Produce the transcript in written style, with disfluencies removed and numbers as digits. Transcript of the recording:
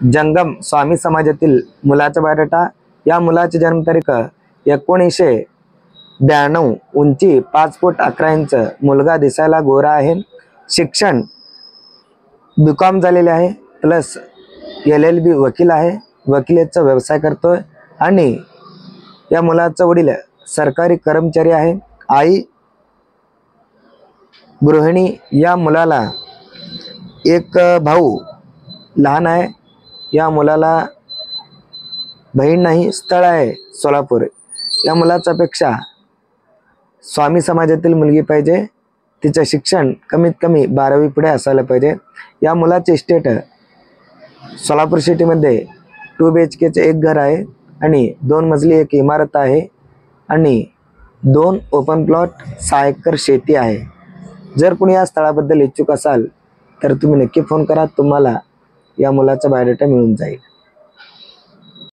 जंगम स्वामी समाजातील मुलाचा बायोडाटा। या मुलाची जन्मतारीख 1992, उंची 5 फूट 11 इंच, मुलगा दिसायला गोरा आहे, शिक्षण BCom झालेले आहे, प्लस LLB वकील आहे, वकिलीचा व्यवसाय करतोय आणि या मुलाचा वडील सरकारी कर्मचारी आहे, आई गृहिणी। या मुलाला एक भाऊ लहान आहे, या मुलाला बहीण नाही, स्थळ आहे सोलापूर। या मुलाचा पेक्षा स्वामी समाजातील मुलगी पाहिजे, तिचं शिक्षण कमीत कमी 12वी पुढे असायला पाहिजे। या मुलाचे स्टेट सोलापूर सिटीमध्ये 2 BHKचे एक घर आहे आणि 2 मजली एक इमारत आहे आणि 2 ओपन प्लॉट 6 एकर शेती आहे। जर कोणी या स्थळाबद्दल इच्छुक असाल तर तुम्ही नक्की फोन करा, तुम्हाला या मुलाचा बायोडाटा मिळून जाईल।